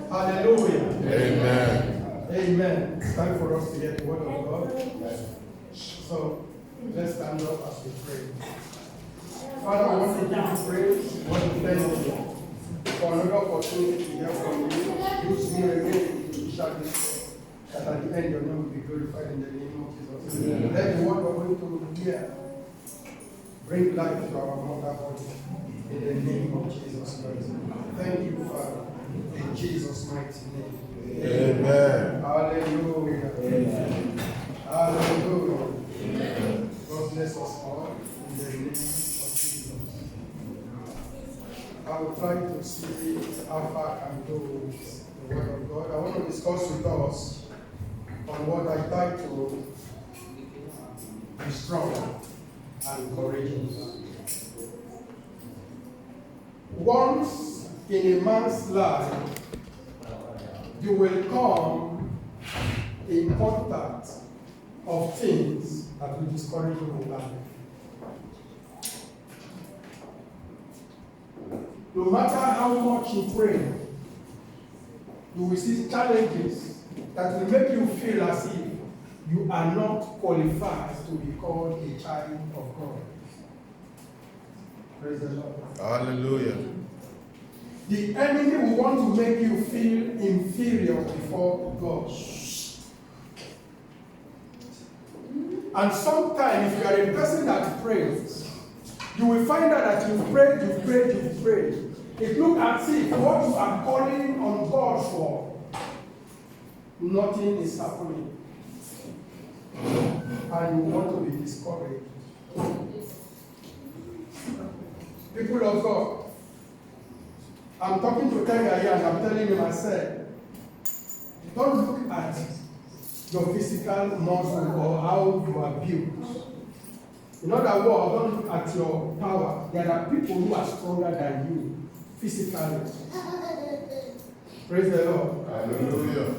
Hallelujah. Amen. Amen. It's time for us to hear the word of God. So let's stand up as we pray. Father, I want to give you praise. I want to thank you for another opportunity to hear from you. Use me again to shout this, that at the end your name will be glorified in the name of Jesus. Amen. Let the word we're going to hear bring life to our mother body in the name of Jesus Christ. Thank you, Father, in Jesus' mighty name. Amen. Hallelujah. Amen. Hallelujah. Amen. God bless us all in the name of Jesus. I will try to see how far I can go with the word of God. I want to discuss with us on what I title Be Strong and Courageous. Once in a man's life, you will come in contact of things that will discourage you in life. No matter how much you pray, you will see challenges that will make you feel as if you are not qualified to be called a child of God. Praise the Lord. Hallelujah. The enemy will want to make you feel inferior before God. And sometimes, if you are a person that prays, you will find out that you've prayed. It looks as if what you are calling on God for, nothing is happening. And you want to be discouraged. People of God, I'm talking to Tega here and I'm telling him, I said, don't look at your physical muscle or how you are built. In other words, don't look at your power. There are people who are stronger than you physically. Praise the Lord. Hallelujah.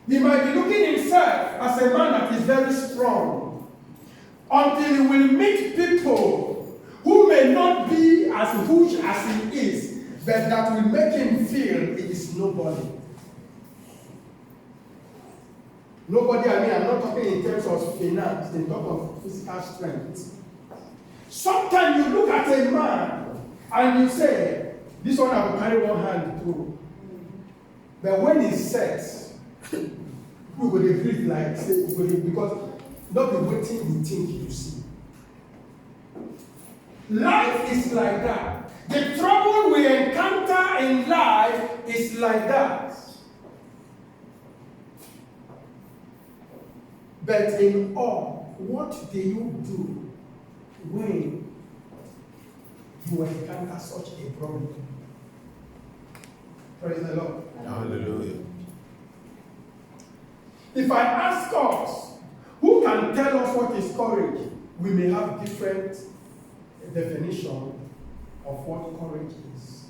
He might be looking himself as a man that is very strong until he will meet people who may not be as huge as he is, but that will make him feel he is nobody. Nobody, I mean, I'm not talking in terms of finance, in terms of physical strength. Sometimes you look at a man and you say, this one I will carry one hand through. But when he sets, you will breathe like, say, because not be waiting you think you see. Life is like that. The trouble we encounter in life is like that. But in all, what do you do when you encounter such a problem? Praise the Lord. Hallelujah. If I ask us, who can tell us what is courage? We may have different definition of what courage is.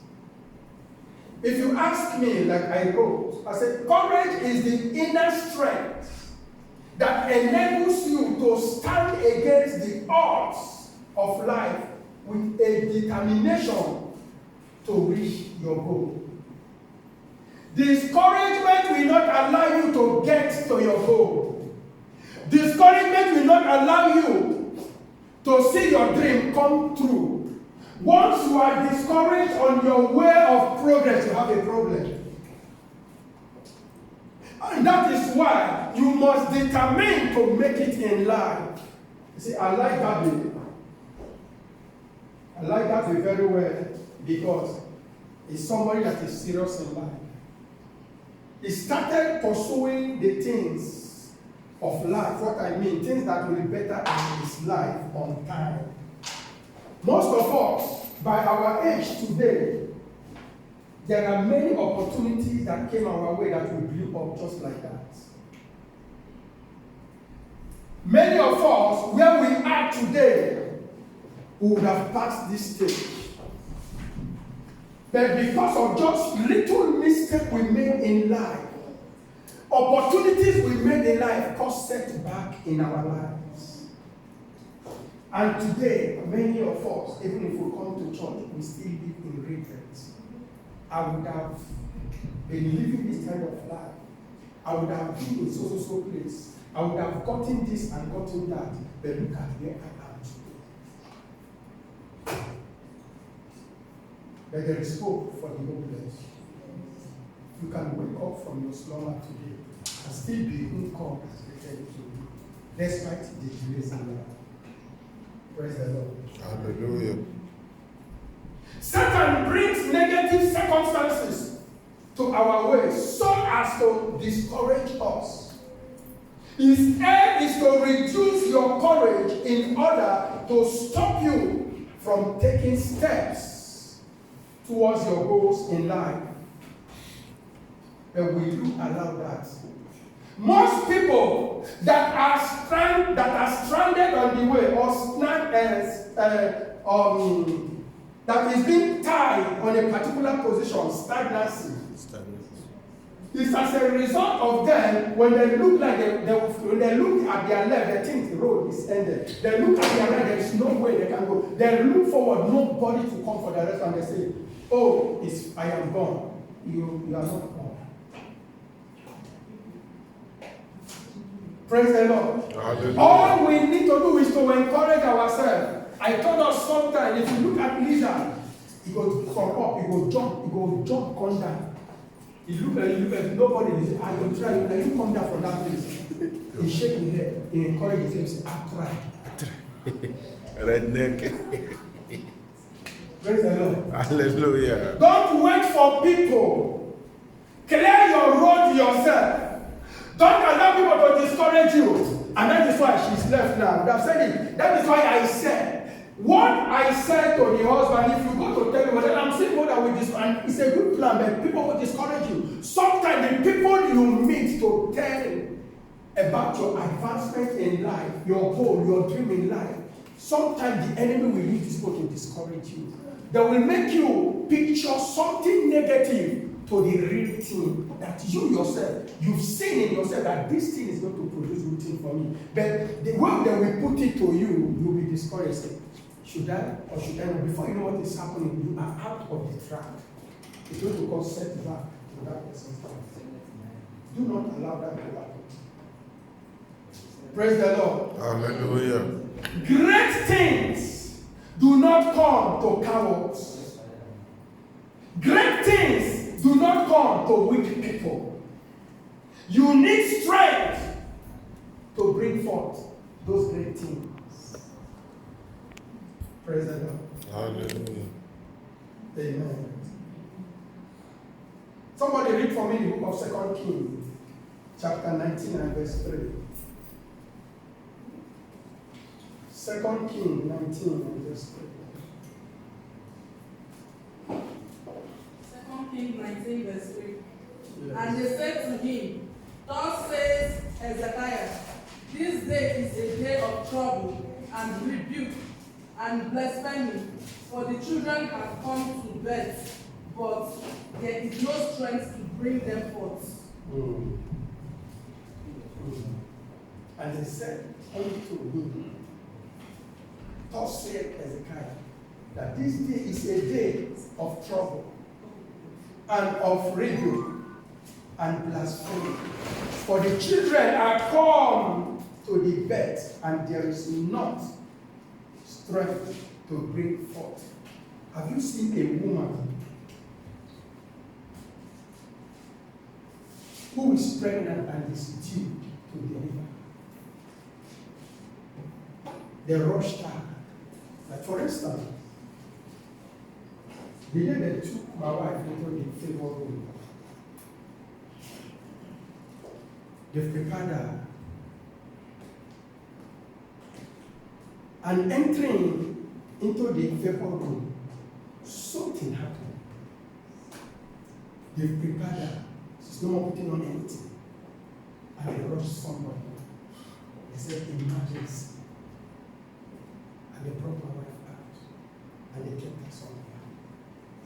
If you ask me, like I wrote, I said, courage is the inner strength that enables you to stand against the odds of life with a determination to reach your goal. Discouragement will not allow you to get to your goal. Discouragement will not allow you to see your dream come true. Once you are discouraged on your way of progress, you have a problem. And that is why you must determine to make it in life. You see, I like that baby. I like that baby very well because it's somebody that is serious in life. He started pursuing the things of life. What I mean, things that will be better in his life on time. Most of us, by our age today, there are many opportunities that came our way that we blew up just like that. Many of us, where we are today, we would have passed this stage. But because of just little mistakes we made in life, opportunities we made in life caused setback in our lives. And today, many of us, even if we come to church, we still live in regrets. I would have been living this kind of life, I would have been in so place. I would have gotten this and gotten that. But look at where I am today. But there is hope for the hopeless. You can wake up from your slumber today and still be who God has created you, despite the delays in life. Praise the Lord. Hallelujah. Satan brings negative circumstances to our way so as to discourage us. His aim is to reduce your courage in order to stop you from taking steps towards your goals in life. But will you allow that? Most people that are stranded on the way or that is being tied on a particular position, stagnancy. It's as a result of them when they look like when they look at their left, they think the road is ended. They look at their right, there is no way they can go. They look forward, nobody to come for the rest, and they say, "Oh, I am gone." You are not gone. Praise the Lord. Hallelujah. All we need to do is to encourage ourselves. I told us sometimes, if you look at lizard, he goes from up, he go jump, come down. He look at nobody, he say, I will try, and you come down from that place. He shake his head, he encourages him, he say, I try. Redneck. Praise the Lord. Hallelujah. Don't wait for people. Clear your road yourself. Don't allow people to discourage you. And that is why she's left now. I've said it. That is why I said, what I said to the husband, if you go to tell him, well, I'm saying what I will discourage, and it's a good plan, but people will discourage you. Sometimes the people you meet to tell about your advancement in life, your goal, your dream in life, sometimes the enemy will use this people to discourage you. They will make you picture something negative to the real thing that you yourself, you've seen in yourself that this thing is going to produce good thing for me. But the way they will put it to you, you'll be discouraged. Should I or should I not? Before you know what is happening, you are out of the track. It's going to cause setback to that person's life. Do not allow that to happen. Praise the Lord. Hallelujah. Great things do not come to cowards. Great things do not come to weak people. You need strength to bring forth those great things. Praise the Lord. Hallelujah. Amen. Somebody read for me the book of 2 Kings, chapter 19 and verse 3. 2 Kings 19 and verse 3. 2 Kings 19 verse 3. Yes. And they said to him, Thus says Hezekiah, this day is a day of trouble and rebuke and blasphemy, for the children have come to birth, but there is no strength to bring them forth. And they said unto him, Thus saith Hezekiah, that this day is a day of trouble and of rebuke and blasphemy. For the children are come to the birth, and there is not strength to bring forth. Have you seen a woman who is pregnant and is due to deliver? They rushed her. Like for instance, the day they took my wife into the favor room, they prepared her. And entering into the favor room, something happened. They prepared her. She's no more putting on anything. And they rushed somebody. They said emergency. And they brought my wife out. And they kept her somewhere.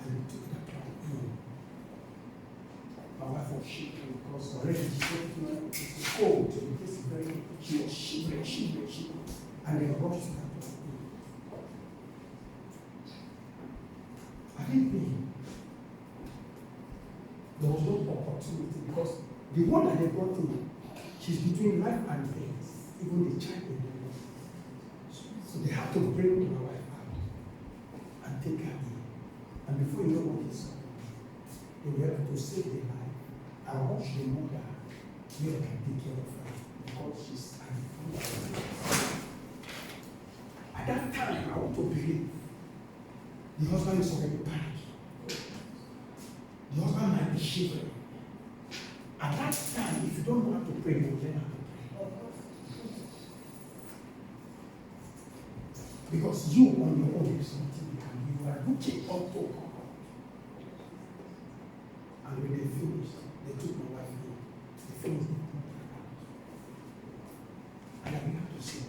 And they took that child in. My wife was shaking because already she said, it's cold. This is very, she was shivering. And they rushed her. I didn't mean. There was no opportunity because the one that they brought in, she's between life and death. Even the child in the world. So they have to bring my wife out and take her in. And before you know what is they were able to save the life and watch the mother where they can take care of her because she's an At that time, I want to believe the husband is already panicking. The husband might be shivering. At that time, if you don't know how to pray, you will learn how to pray. Because you on your own is something you can do. You are looking up to God. And when they finished, they took my wife in. They finished, they put her out. And I began to say,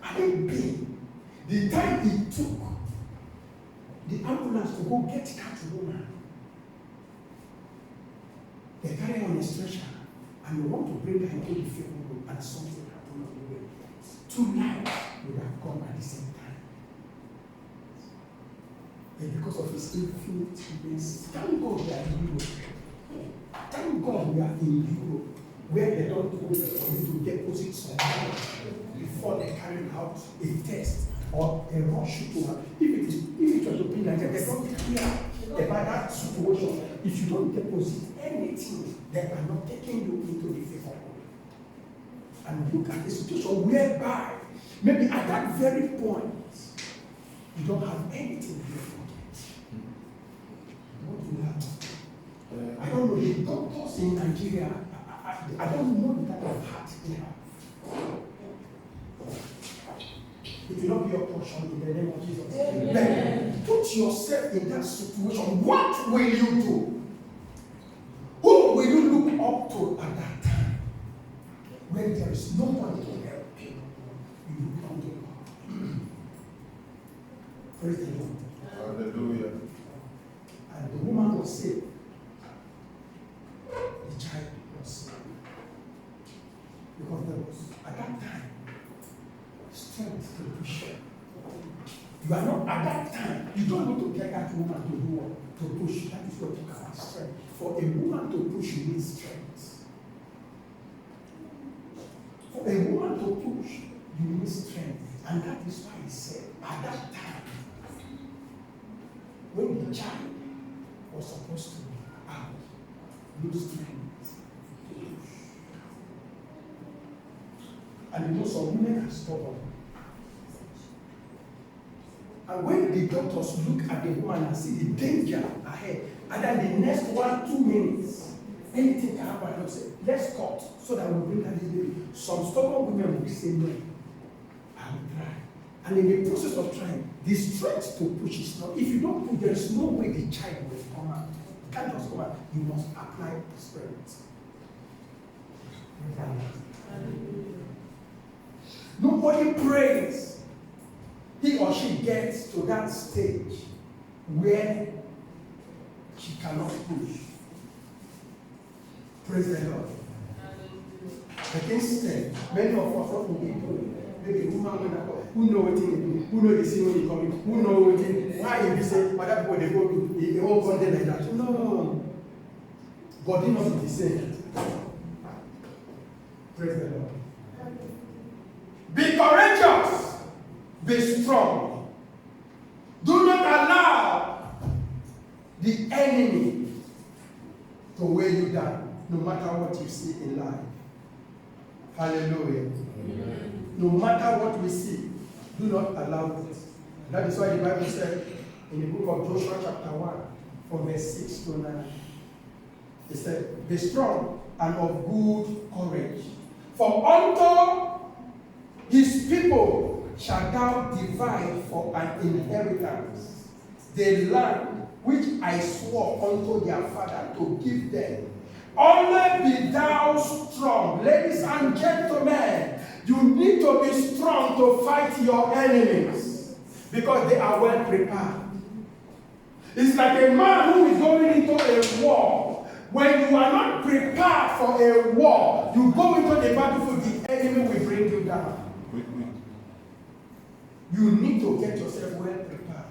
I didn't pay. The time it took the ambulance to go get that woman, they carry her on a stretcher and they want to bring her into the funeral room and something happened on the way. 2 lives would have come at the same time. And because of his infinite mercy, thank God we are in Europe. Thank God we are in Europe, where they don't go for you to deposit some money before they carry out a test or a rush to her. If it was to be like that, they don't care about that situation. If you don't deposit anything, they are not taking you into the favor. And look at the situation whereby maybe at that very point you don't have anything to forget. What do you have? I don't know the doctors in Nigeria. I don't know the type of heart they have. It will not be your portion in the name of Jesus. Then put yourself in that situation. What will you do? Who will you look up to at that time? When there is nobody to help you, you look unto God. Praise the Lord. Hallelujah. And the woman was saved. The child was saved. Because there was, at that time, strength to push. You are not, at that time, you don't need to get that woman to do what? To push. That is what you can strength. For a woman to push, you need strength. For a woman to push, you need strength. And that is why he said, at that time, when the child was supposed to be out, lose strength to push. And you know, some women are stubborn. And when the doctors look at the woman and see the danger ahead, and then the next 1-2 minutes, anything can happen, they'll say, let's cut so that we'll bring her this baby. Some stubborn women will say, no, I will try. And in the process of trying, the strength to push is not, if you don't push, there is no way the child will come out. It can't just come out. You must apply the spirit. Nobody prays. He or she gets to that stage where she cannot push. Praise the Lord. But instead, many of us, what will we do? Maybe a woman who know what they do, who know the scene when they come, who know what they do. Why you say, but that boy they go to, they all go there like that. No. Body not the same. Praise the Lord. Be courageous. Be strong. Do not allow the enemy to weigh you down, no matter what you see in life. Hallelujah. Amen. No matter what we see, do not allow it. That is why the Bible said in the book of Joshua chapter 1, from verse 6 to 9, it said, be strong and of good courage. For unto his people shall thou divide for an inheritance the land which I swore unto their father to give them. Only be thou strong. Ladies and gentlemen, you need to be strong to fight your enemies because they are well prepared. It's like a man who is going into a war. When you are not prepared for a war, you go into the battlefield, the enemy will bring you down. You need to get yourself well prepared.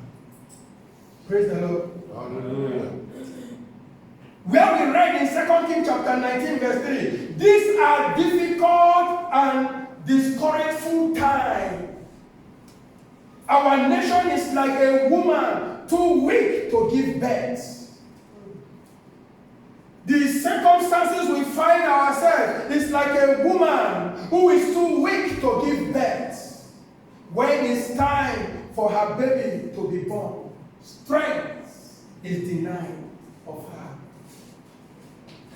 Praise the Lord. Hallelujah. Where we read in 2 Kings chapter 19 verse 3, these are difficult and discourageful times. Our nation is like a woman too weak to give birth. The circumstances we find ourselves is like a woman who is too weak to give birth. When it's time for her baby to be born, strength is denied of her.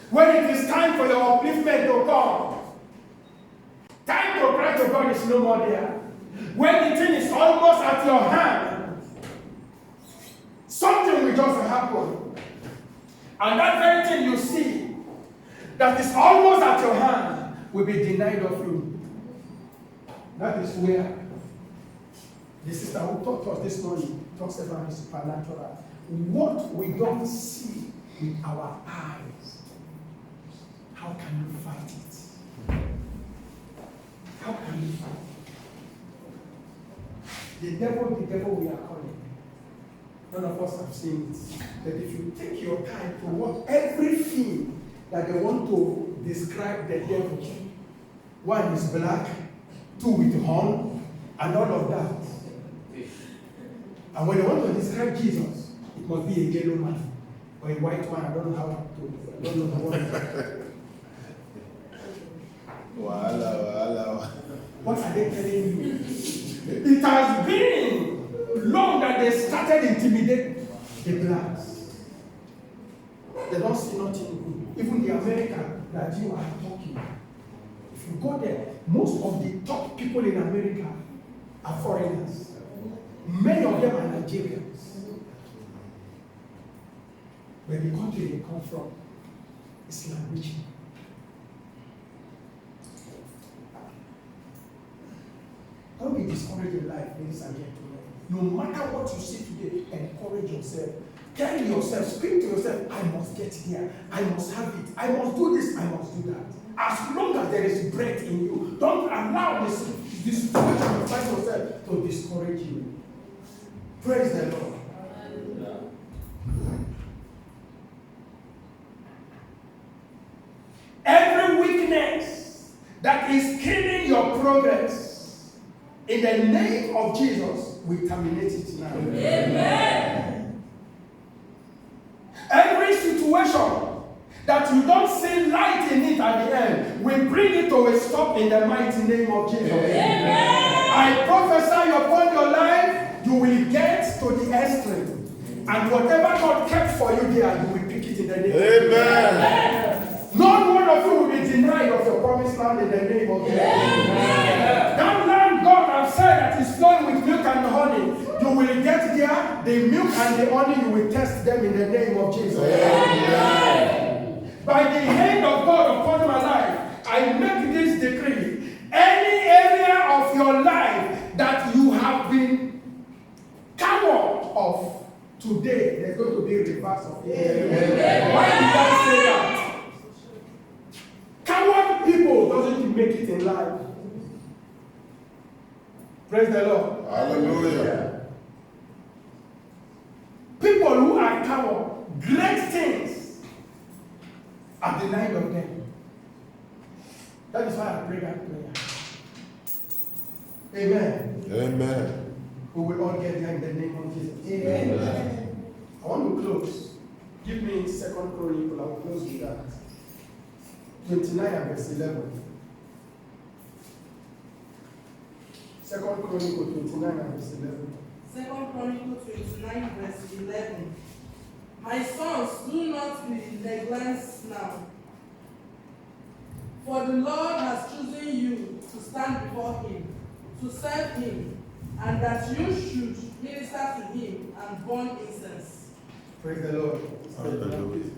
When it is time for your upliftment to come, time to cry to God is no more there. When the thing is almost at your hand, something will just happen. And that very thing you see that is almost at your hand will be denied of you. That is where the sister who taught us this morning talks about the supernatural. What we don't see with our eyes, how can you fight it? How can you fight it? The devil we are calling. None of us have seen it. But if you take your time to watch everything that they want to describe the devil, one is black, two with horn, and all of that. And when they want to describe Jesus, it must be a yellow man or a white man. I don't know how to. I don't know the word. Wahala. What are they telling you? It has been long that they started intimidating the blacks. They don't see nothing good. Even the American that you are talking, if you go there, most of the top people in America are foreigners. Many of them are Nigerians. But the country they come from is languishing. Don't be discouraged in life, ladies and gentlemen. No matter what you see today, encourage yourself. Tell yourself, speak to yourself, I must get here, I must have it, I must do this, I must do that. As long as there is breath in you, don't allow this situation you find yourself to discourage you. Praise the Lord. Every weakness that is killing your progress, in the name of Jesus, we terminate it now. Amen. Every situation that you don't see light in it at the end, we bring it to a stop in the mighty name of Jesus. Amen. I prophesy upon your life, you will get to the extreme. And whatever God kept for you there, you will pick it in the name of Jesus. Amen. Not one of you will be denied of your promised land in the name of Jesus. Amen. That land God has said that is flowing with milk and honey, you will get there, the milk and the honey, you will test them in the name of Jesus. Amen. By the hand of God upon my life, I make this decree. Any area of your life that you have been coward of, today there's going to be a reverse of it. Amen. Why did I say that? Coward people doesn't make it in life. Praise the Lord. Hallelujah. People who are coward, great things are denied of them. That is why I pray that prayer. Amen. Amen. We will all get there in the name of Jesus. Amen. Amen. I want to close. Give me 2 Chronicles. I will close with that. 29 and verse 11. 2 Chronicles 29 and verse 11. 2 Chronicles 29 verse 11. My sons, do not be negligent now. For the Lord has chosen you to stand before him, to serve him, and that you should minister to him and burn incense. Praise the Lord. Hallelujah.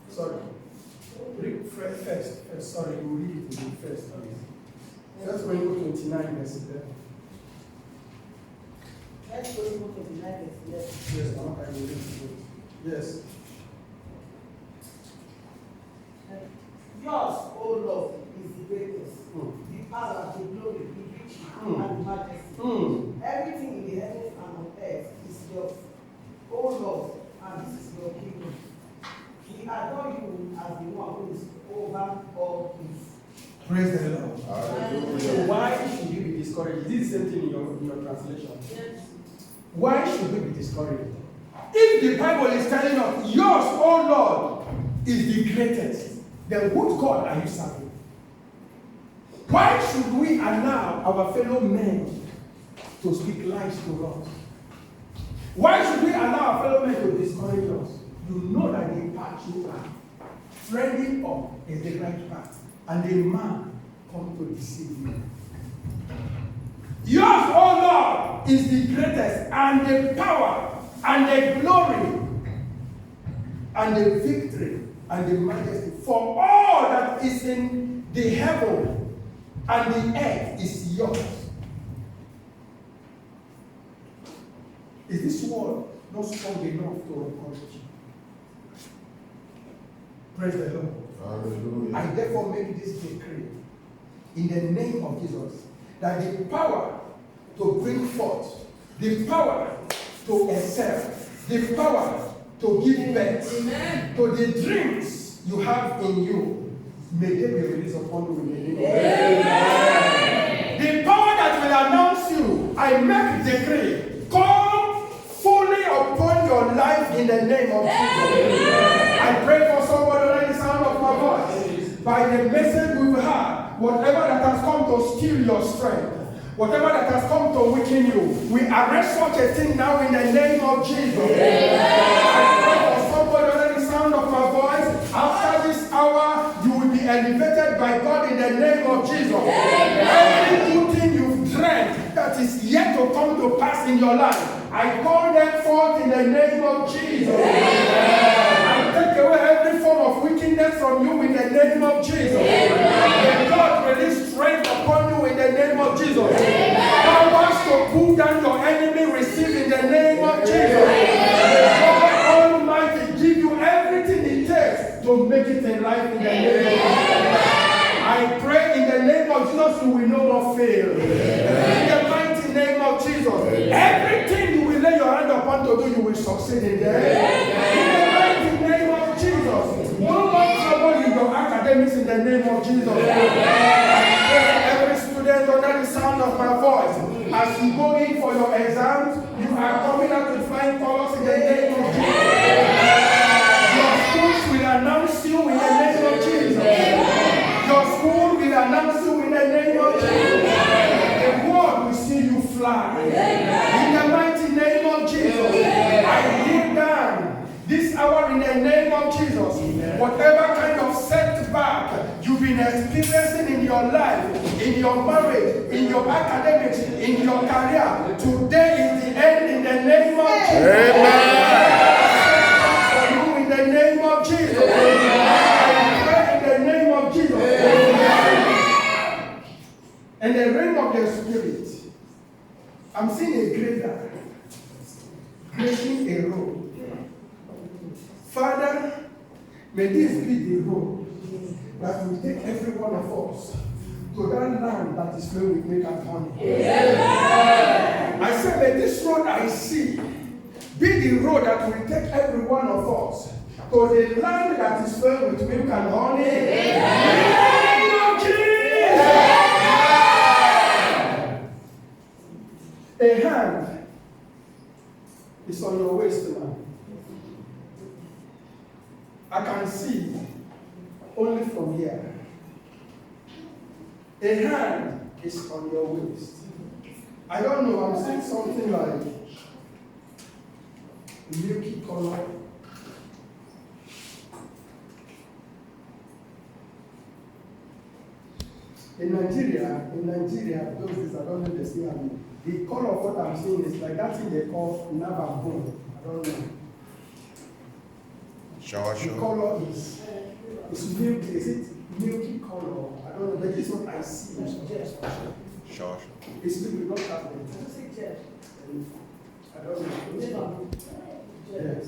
Sorry. Read first. Sorry, you read it again first. That's when you go 29 verse 11. Let's go to 29 verse 11. Yes, I will read it. Yes. Yours, O Lord, is the greatness, the power, the glory, the victory, and the majesty. Everything in the heavens and on Praise the Lord. So Hallelujah. why should you be discouraged? This is the same thing in your translation. Yes. Why should we be discouraged? If the Bible is telling us, yours, oh Lord, is the greatest, then what God are you serving? Why should we allow our fellow men to speak lies to us? Why should we allow our fellow men to discourage us? You know that the path you are trending up is the right path, and the man come to deceive you. Yours, oh Lord, is the greatest, and the power, and the glory, and the victory, and the majesty. For all that is in the heaven and the earth is yours. Is this word not strong enough to encourage you? Praise the Lord. Hallelujah. I therefore make this decree in the name of Jesus that the power to bring forth, the power to excel, the power to give birth Amen. to the dreams you have in you, may they be released upon you in the name of Jesus. Amen. The power that will announce you, I make decree, come fully upon your life in the name of Jesus. I pray for somebody under the sound of my voice. By the message we've had, whatever that has come to steal your strength, whatever that has come to weaken you, we arrest such a thing now in the name of Jesus. I pray for somebody under the sound of my voice. After this hour, you will be elevated by God in the name of Jesus. Every good thing you've dreamt that is yet to come to pass in your life, I call them forth in the name of Jesus. I take away every form of wickedness from you in the name of Jesus. May God release strength upon you in the name of Jesus. Powers to pull down your enemy, receive in the name of Jesus. May God Almighty give you everything it takes to make it in life in the name of Jesus. I pray in the name of Jesus you will no more fail. In the mighty name of Jesus. Everything you will lay your hand upon to do, you will succeed in there. In the mighty name of Jesus. No more trouble in your academics in the name of Jesus. I pray for every student under the sound of my voice. As you go in for your exams, you are coming out with flying colors in the name of Jesus. Your schools will announce you in the name of Jesus. Your school will announce you in the name of Jesus. The world will see you fly. In the mighty name of Jesus. I kneel down this hour in the name of Jesus. Whatever kind of setback you've been experiencing in your life, in your marriage, in your academics, in your career, today is the end in the name of Jesus. For you in the name of Jesus. I pray in the name of Jesus. And the realm of the Spirit, I'm seeing a graveyard, making a road. Father, may this be the road that will take every one of us to that land that is filled with milk and honey. I said, may this road I see be the road that will take every one of us to the land that is filled with milk and honey. In the name of Jesus. A hand is on your waist now. I can see only from here. A hand is on your waist. I don't know, I'm seeing something like milky color. In Nigeria, those days, I don't know if they still have it. The color of what I'm seeing is like that thing they call Nava bone. I don't know. The color is milky. Is it milky color? I don't know, but this is what I see. It's milky, not that way. I don't know. Yes.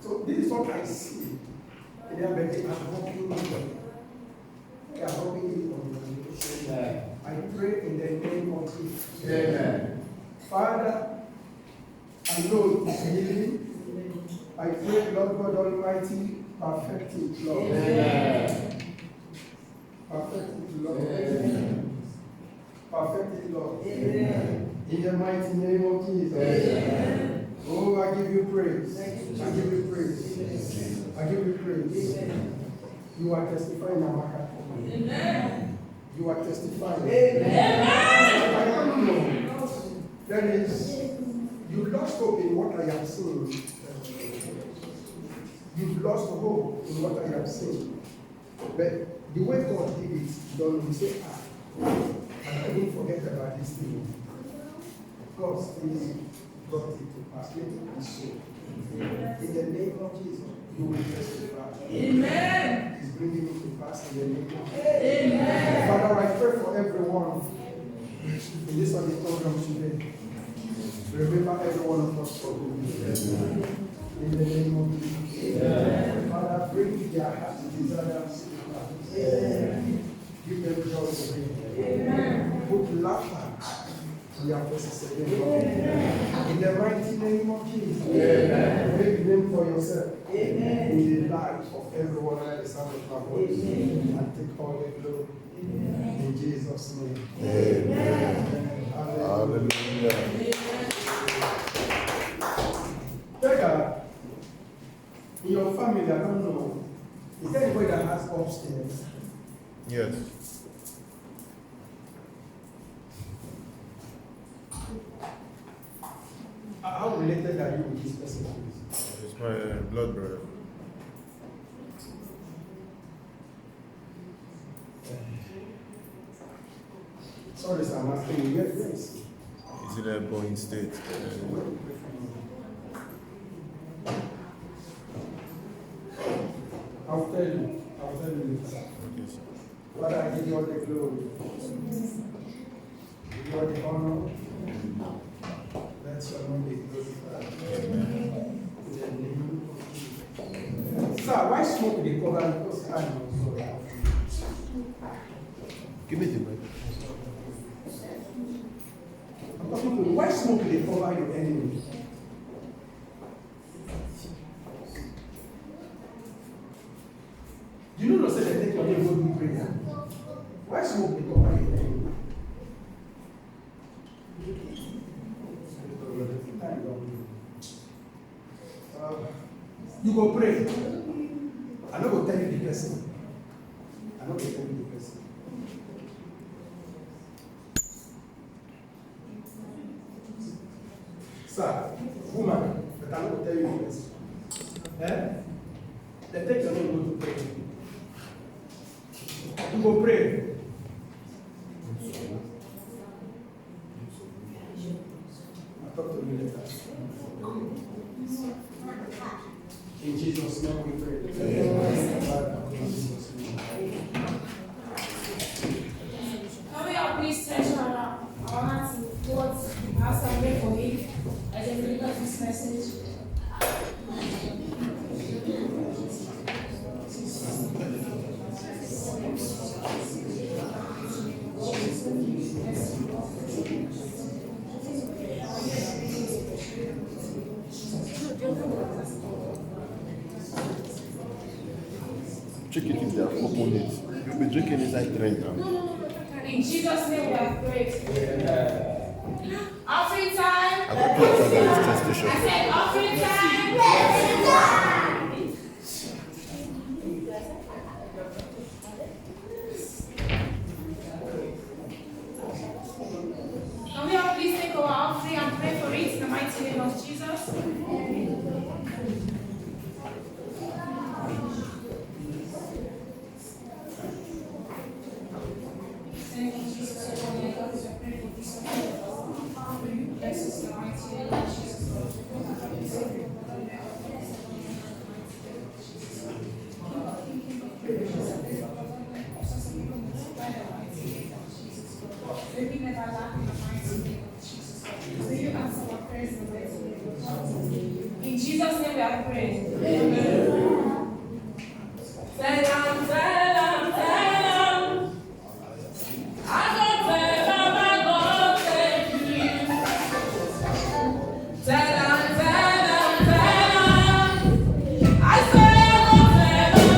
So this is what I see. And they are walking. They are walking in. I pray in the name of Jesus. Amen. Father, I know it is healing. I pray, Lord God Almighty, perfect it, Lord. Amen. Perfect it, Lord. Amen. Perfect it, Lord. Amen. In the mighty name of Jesus. Amen. Oh, I give you praise. Thank you, I give you praise. I give you praise. Amen. You are testifying, Amaka. Amen. You are testifying. Amen. I don't know. That is, you lost hope in what I have seen. You've lost hope in what I have seen. But the way God did it, you don't know. You say, and I didn't forget about this thing. God still brought it to pass. Let it be so. In the name of Jesus, you will testify. Amen. He's bringing it to pass in the name of Jesus. Amen. Father, I pray for everyone in this auditorium today. Remember every one of us for good. In the name of Jesus. Father, bring their heart's desires. Give them joy today. Put laughter on their faces again. In the mighty name of Jesus. Make them for yourself. In the life of everyone under the sound of my voice. And take all the glory. In Jesus' name. Amen. Hallelujah. Beggar, in your family, I don't know, is there anybody that has upstairs? Yes. How related are you with this person? It's my blood brother. Sorry, sir, I'm asking you. Yes. He's in a boring state. I'll tell you. I'll tell you later. Okay, sir. Father, I give you all the glory. Give you all the honor. Let your name be glorified. In the name of Jesus. Sir, why smoke the cover? Because I am sorry. Give me the mic. I'm talking to you. Why smoke the cover your enemy? You know, say they take your name go do prayer. Why smoke the cover your enemy? You go pray. I no go tell you the person. I no go tell you the person. Sir, woman, but I no go tell you the person. They take your name go to pray. You go pray. I'll talk to you later. In Jesus' name we pray. Amen. In Jesus' name. Can we all please stretch our hands towards us and pray for him as I deliver this message? Check it if they have opened it. You'll be drinking inside drink now. In Jesus' name we have prayed. Offering time. I got pictures of this test I station. said offering time. Can we all please take our offering and pray for it in the mighty name of Jesus? Thank you, Jesus. I pray for this. Bless us in the mighty name of Jesus. May we never lack in the mighty name of Jesus. May you answer our prayers in the mighty name of Jesus. In Jesus' name we are praying. Amen. Tell them. I don't tell thank you. Tell them. I say I don't tell them.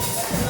Amen.